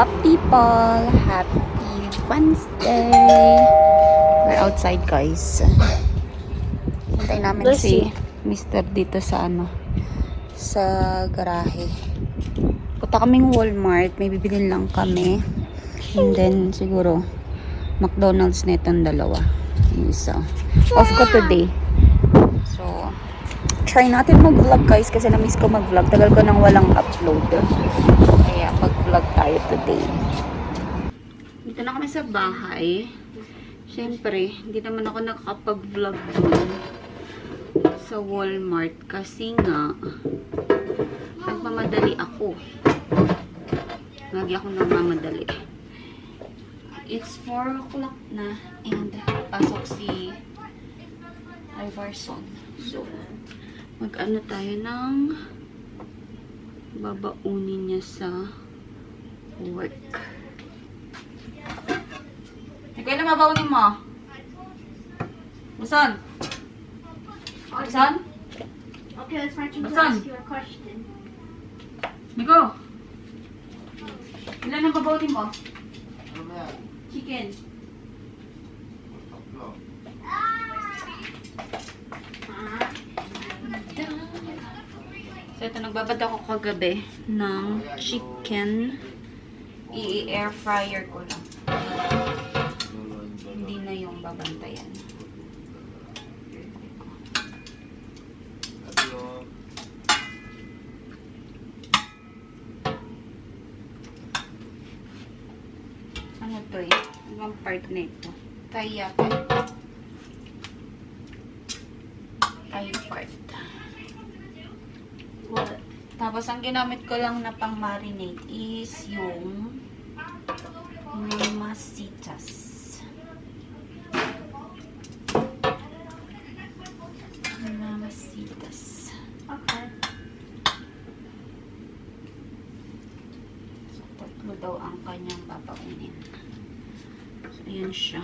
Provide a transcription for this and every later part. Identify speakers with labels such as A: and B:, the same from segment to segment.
A: up, people? Happy Wednesday! We're outside, guys. Hintayin namin si Mr. dito sa sa garahe. Punta kaming Walmart. May bibilin lang kami. And then, siguro, McDonald's na itong dalawa. Yung isa. Off ko today. So, try natin mag-vlog, guys, kasi na-miss ko mag-vlog. Tagal ko nang walang upload. Kaya mag-vlog tayo today. Dito na kami sa bahay. Siyempre, hindi naman ako nakakapag-vlog doon sa Walmart kasi nga nagmamadali ako. Lagi ako nagmamadali. It's 4 o'clock na and pasok si Iverson. So, mag-ano tayo ng babaunin niya sa work. Kailan mabaunin mo? Busan? Busan?
B: Okay, let's try to
A: Busan?
B: ask you a question.
A: Nico? Ilan ang babaunin mo? Chicken. So, ito, nagbabad ako kagabi ng chicken. I-air fryer ko lang. Hindi na yung babantayan. Ano to eh? Ibang part na ito. Thai yata ito. Thai part. Tapos, ang ginamit ko lang na pang marinate is yung masitas. Masitas.
B: Okay.
A: So, tatlo daw ang kanyang babaunin. So, ayan siya.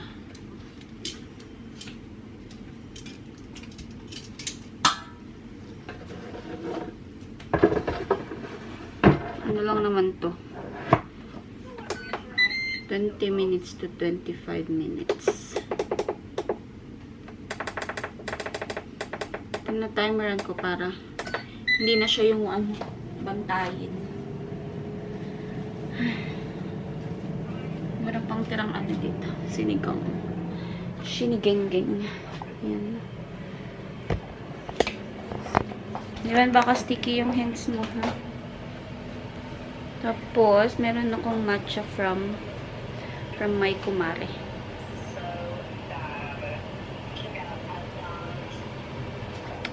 A: Ano lang naman to? 20 minutes to 25 minutes. Tina-timeran ko para hindi na siya yung bantayin. Meron pang tirang dito. Sinigang. Sinigenggeng. Yan. Diba baka sticky yung hands mo, ha? Tapos, meron akong matcha from my kumare.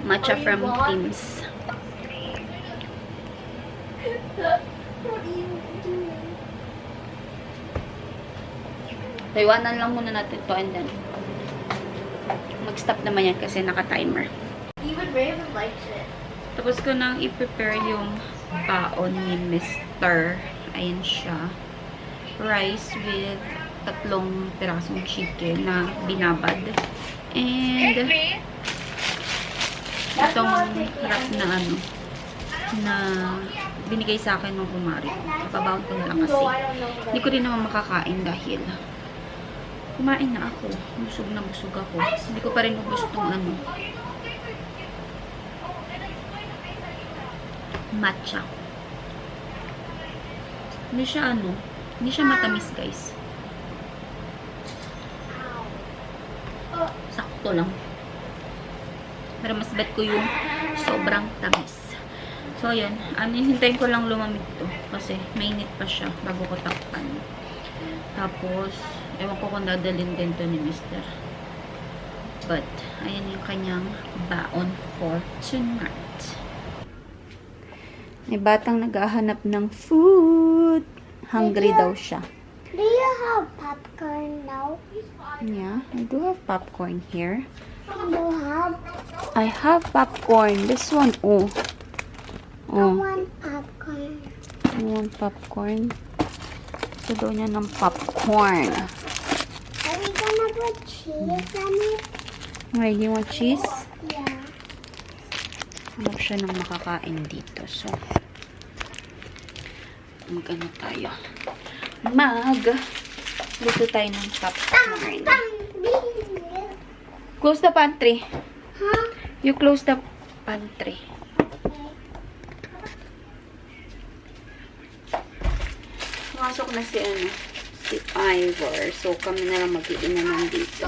A: Matcha from Tim's. So, iwanan lang muna natin to and then mag-stop naman yan kasi naka-timer.
B: Even Raven likes it.
A: Tapos ko nang i-prepare yung baon ni Mr. Ayan siya. Rice with 3 pirasong chicken na binabad. And itong wrap na na binigay sa akin ng kumari. Pabaon ko na lang kasi. Hindi ko rin naman makakain dahil kumain na ako. Busog na busog ako. Hindi ko pa rin gustong matcha. Hindi siya hindi siya matamis, guys. Sakto lang. Pero mas bet ko yung sobrang tamis. So, yun. Hintayin ko lang lumamig to. Kasi mainit pa siya bago ko takpan. Tapos, ewan ko kung dadalhin din to ni Mr. But, ayan yung kanyang baon for tonight. May batang naghahanap ng food. Hungry daw siya.
B: Do you have popcorn now?
A: Yeah, I do have popcorn here.
B: You have?
A: I have popcorn. This one,
B: I want popcorn.
A: I want popcorn. Gusto daw niya ng popcorn.
B: Are we gonna put cheese on it?
A: Wait, you want cheese?
B: Yeah.
A: Hanap siya ng makakain dito. So, mag-ano tayo. luto tayo ng popcorn. Close the pantry.
B: Huh?
A: You close the pantry. Pumasok na si Ivor. So, kami na lang mag-iinan dito.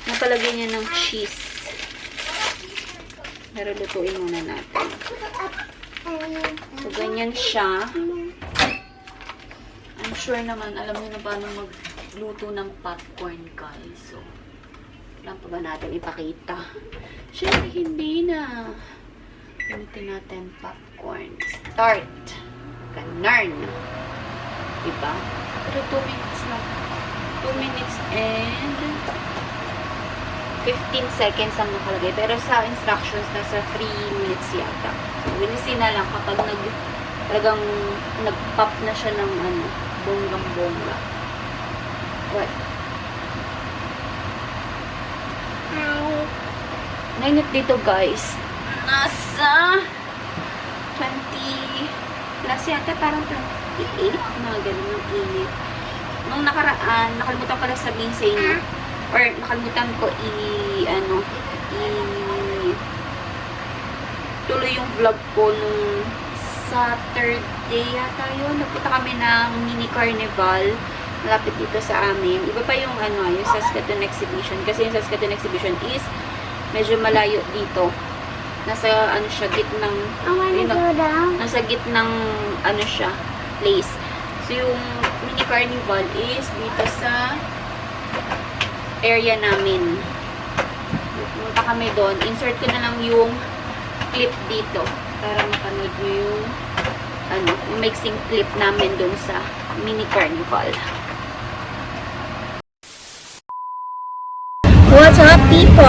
A: Napalagyan niya ng cheese. Pero lutuin muna natin. So, ganyan siya. I'm sure naman, alam niyo na paano magluto ng popcorn, guys. So, lang pa ba natin ipakita? Siyempre, hindi na. Gamitin natin popcorn. Start. Ganarn. Diba? Pero 2 minutes lang. 2 minutes and 15 seconds ang nakalagay. Pero sa instructions, nasa 3 minutes yata. So, winisin na lang kapag talagang nag-pop na siya ng bonggang-bongga. What? Nainit dito, guys. Nasa 20 plus yata, parang 28. Mga ganun ng init. Nung nakaraan, nakalimutan ko lang sabihin sa inyo. Or nakalimutan ko tuloy yung vlog ko nung Saturday yata yun. Nagpunta kami ng mini carnival malapit dito sa amin. Iba pa yung yung Saskatoon Exhibition. Kasi yung Saskatoon Exhibition is medyo malayo dito. Nasa siya, gitnang nasa gitnang siya, place. So yung mini carnival is dito sa area namin. Pumunta kami doon. Insert ko na lang yung clip dito para mapanood nyo yung yung mixing clip namin doon sa mini carnival. What's up, people?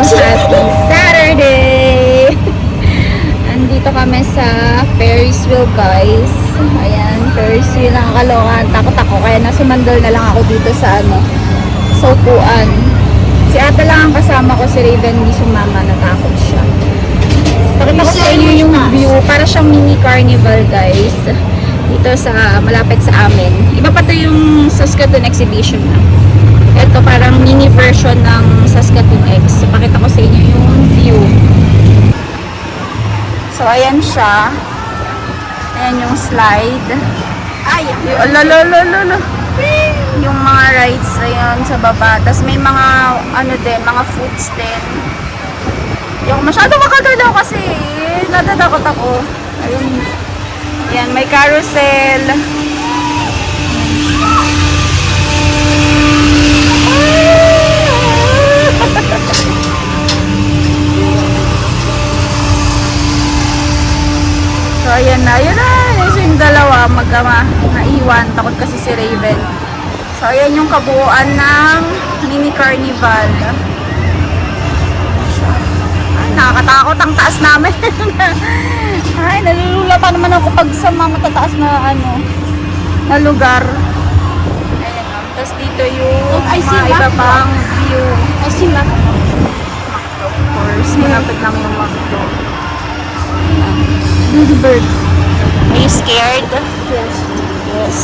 A: Happy Saturday! Andito kami sa Ferris wheel, guys. Ayan, Ferris wheel. Nakakaloka. Takot ako. Kaya nasumandal na lang ako dito sa sa upuan. Si ate lang ang kasama ko. Si Raven hindi sumama. Natakot siya. Pakita ko sa inyo yung view. Para siyang mini carnival, guys. Dito sa malapit sa amin. Iba pa to yung Saskatoon Exhibition na. Ito parang mini version ng Saskatoon X. So, pakita ko sa inyo yung view. So, ayan siya. Ayan yung slide. Ay! Yung mga rides, ayan, sa baba. Tapos may mga, din, mga foods din. Hindi ako masyado makagalaw kasi natatakot ako. Ayun. Ayan, may carousel. So, ayan na. Ayan na. Yung dalawa, naiwan. Takot kasi si Raven. So, ayan yung kabuuan ng mini carnival. Ay, nakakatakot ang taas namin. Ay, nalulula pa naman ako pag sa mga matataas na na lugar. Ayan. Tapos dito yung mga iba pang view. I see Mac. Of course, malapit lang yung Macdo. There's a bird. Are you scared? Yes. Yes.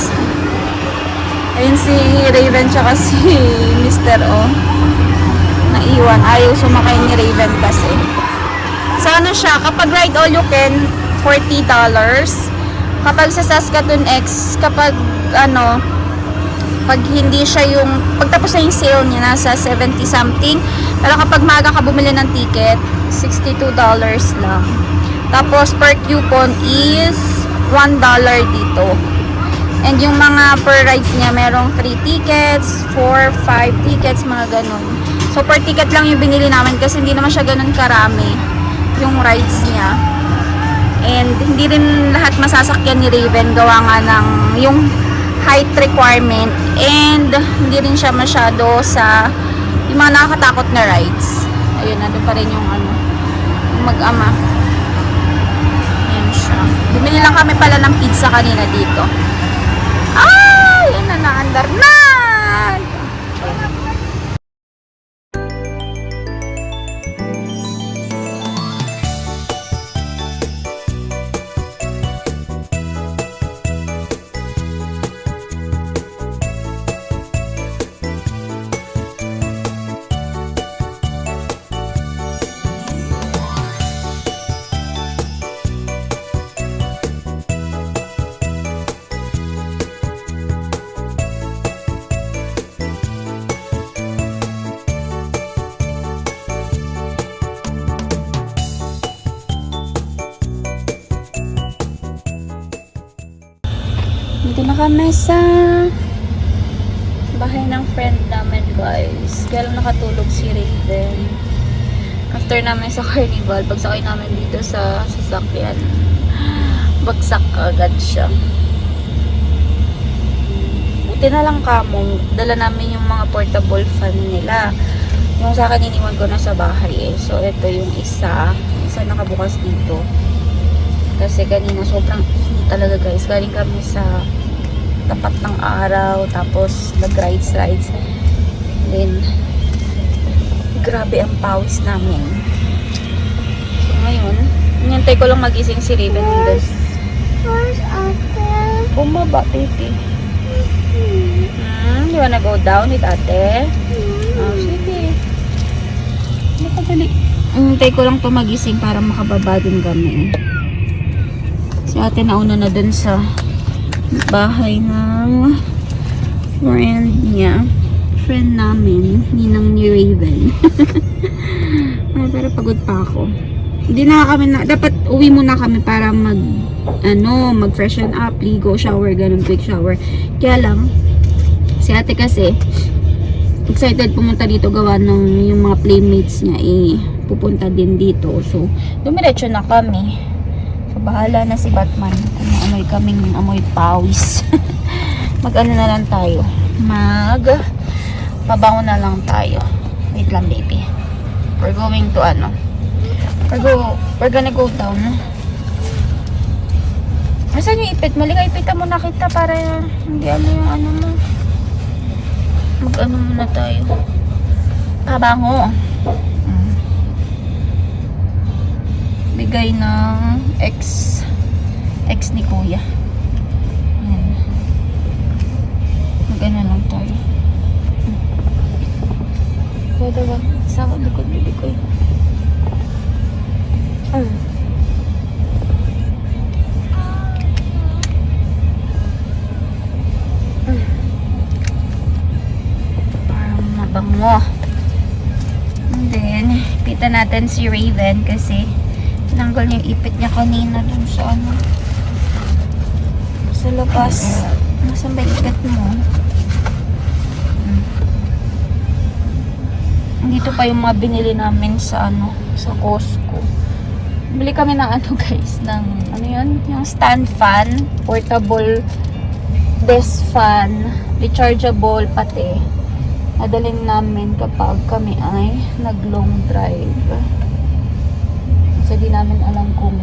A: Ayun si Raven tsaka si Mr. O. Naiwan. Ayaw sumakay ni Raven kasi. So siya, kapag ride all you can, $40. Kapag sa Saskatoon X, kapag pag hindi siya yung, pagtapos na yung sale niya, nasa 70 something. Pero kapag maaga ka bumili ng ticket, $62 lang. Tapos per coupon is $1 dito. And yung mga per rides niya, merong 3 tickets, 4, 5 tickets, mga ganun. So per ticket lang yung binili namin kasi hindi naman siya ganun karami yung rides niya. And hindi rin lahat masasakyan ni Raven, gawa nga ng yung height requirement. And hindi rin siya masyado sa yung mga nakakatakot na rides. Ayun, nandun pa rin yung yung mag-ama. Ayan siya. Bumili lang kami pala ng pizza kanina dito. Yan na, naandar na! sa bahay ng friend namin, guys. Kaya lang nakatulog si Raven. After namin sa carnival, pagsakay namin dito sa sasakyan, bagsak agad siya. Buti na lang kamo, dala namin yung mga portable fan nila. Yung sa akin, iniwan ko na sa bahay eh. So, ito yung isa nakabukas dito. Kasi kanina sobrang init talaga, guys. Galing kami sa tapat ng araw, tapos nag-rides. Then, grabe ang pawis namin. So, ngayon, hinintay ko lang magising si Raven.
B: Where's Ate?
A: Bumaba, baby. You wanna go down with ate? Oh, sige. Nakadali. Hintay ko lang to magising para makababa din kami. Si ate nauna na dun sa bahay ng friend namin, ninang ni Raven. Ay, pero pagod pa ako. Hindi na kami dapat uwi muna kami para mag freshen up, ligo, shower, ganun, quick shower. Kaya lang, si ate kasi excited pumunta dito gawa ng yung mga playmates niya pupunta din dito. So, dumiretso na kami. So, bahala na si Batman kung amoy kaming amoy pawis. Mag-ano na lang tayo. Pabango na lang tayo. Wait lang, baby. We're going to we're gonna go down. Asan yung ipit? Maligay, ipitan mo na kita para hindi yung mo. Mag-ano muna tayo. Pabango. Bigay ng ex ni kuya. Ayan. Mag-ano lang tayo. Diba? Sa likod ko yun. Parang mabango. And then, pita natin si Raven kasi tinanggal niya yung ipit niya kanina dun sa sa labas. Nasaan ba ikat mo? Dito pa yung mga binili namin sa sa Costco. Bili kami ng guys, ng yung stand fan, portable desk fan, rechargeable pati. Nadalhin namin kapag kami ay nag-long drive. Kasi di namin alam kung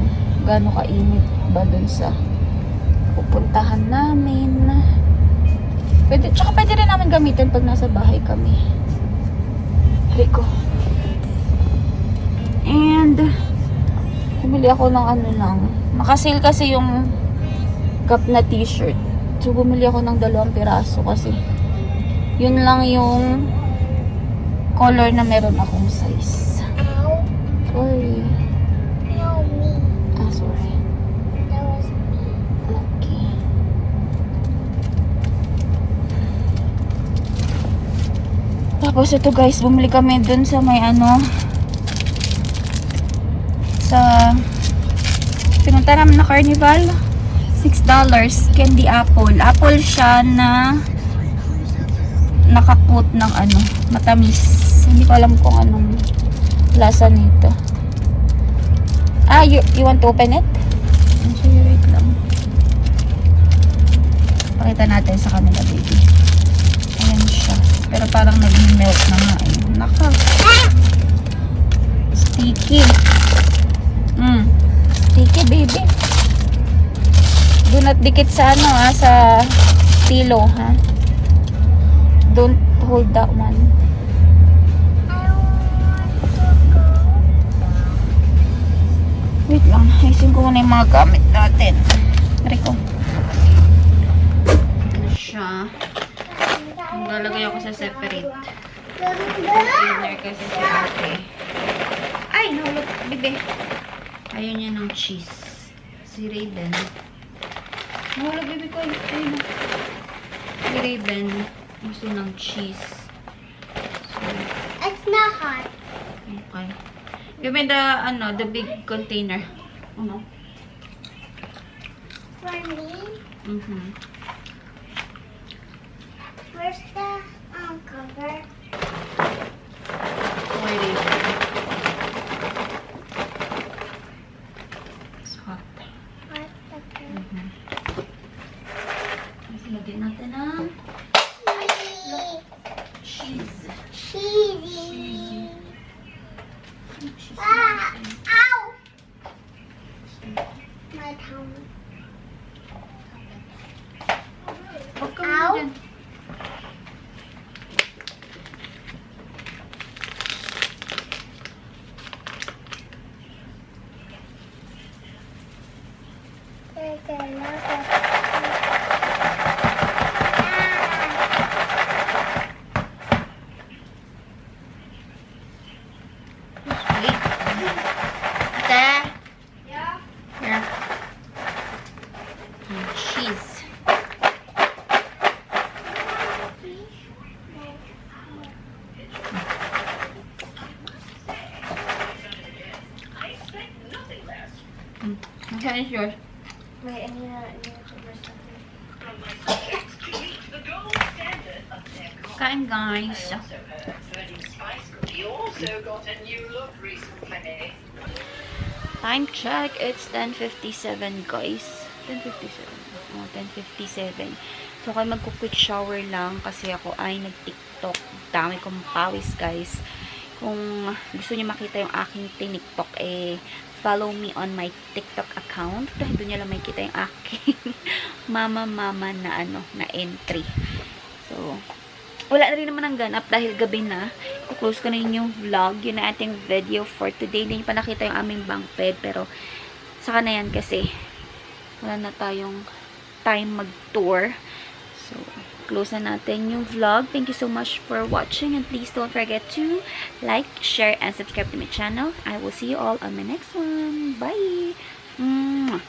A: gaano kainit ba dun sa pupuntahan namin. Tsaka pwede rin namin gamitin pag nasa bahay kami. Rico. And bumili ako ng nakasale kasi yung cup na t-shirt. So bumili ako ng 2 piraso kasi yun lang yung color na meron akong size.
B: Ow.
A: Sorry.
B: No, me.
A: Sorry.
B: That was me.
A: Okay. Tapos ito guys, bumili kami dun sa may sa pinunta namin na carnival. $6 candy apple. Apple siya na nakakut ng matamis. Hindi ko alam kung anong lasa nito. You want to open it? Wait lang. Pakita natin sa kanila, baby. Ayan siya. Pero parang nag-melt na nga eh. Naka. Sticky. Sticky, baby. Do not dikit sa sa pillow, ha? Don't hold that one. Wait lang. Ayusin ko muna yung mga gamit natin. Rico. Ano siya? Maglalagay ako sa separate. Container kasi si ate. Ay, nahulog. Bibi. Ayaw niya ng cheese. Si Raven. Nahulog, bibi ko. Ayun. Si Raven. Gusto ng cheese. So,
B: It's not hot.
A: okay. Give me the big container.
B: For me? Where's the cover?
A: Where is it? It's hot.
B: What the cover?
A: Tapos lagyan natin ng cheese.
B: Cheesy.
A: Cheese.
B: Ah! Ow! My tummy.
A: Huwag ka
B: Ow.
A: muna dyan.
B: There's a lot of
A: Wait. Ate?
B: Yeah.
A: Here. Cheese. Okay, it's yours.
B: Wait, I need to cover something.
A: Kain, guys.
C: You also got a new look recently.
A: Time check. It's 10:57, guys. 10:57. Oh, 10:57. So, kayo magko-quick shower lang kasi ako ay nag-TikTok. Dami kong pawis, guys. Kung gusto niyo makita yung aking TikTok, follow me on my TikTok account. Doon niyo lang makita yung aking mama na na entry. So, wala na rin naman ang ganap dahil gabi na. I-close ko na yung vlog. Yun na ating video for today. Hindi nyo pa nakita yung aming bunk bed. Pero, saka na yan kasi wala na tayong time mag-tour. So, close na natin yung vlog. Thank you so much for watching. And please don't forget to like, share, and subscribe to my channel. I will see you all on my next one. Bye! Mwah!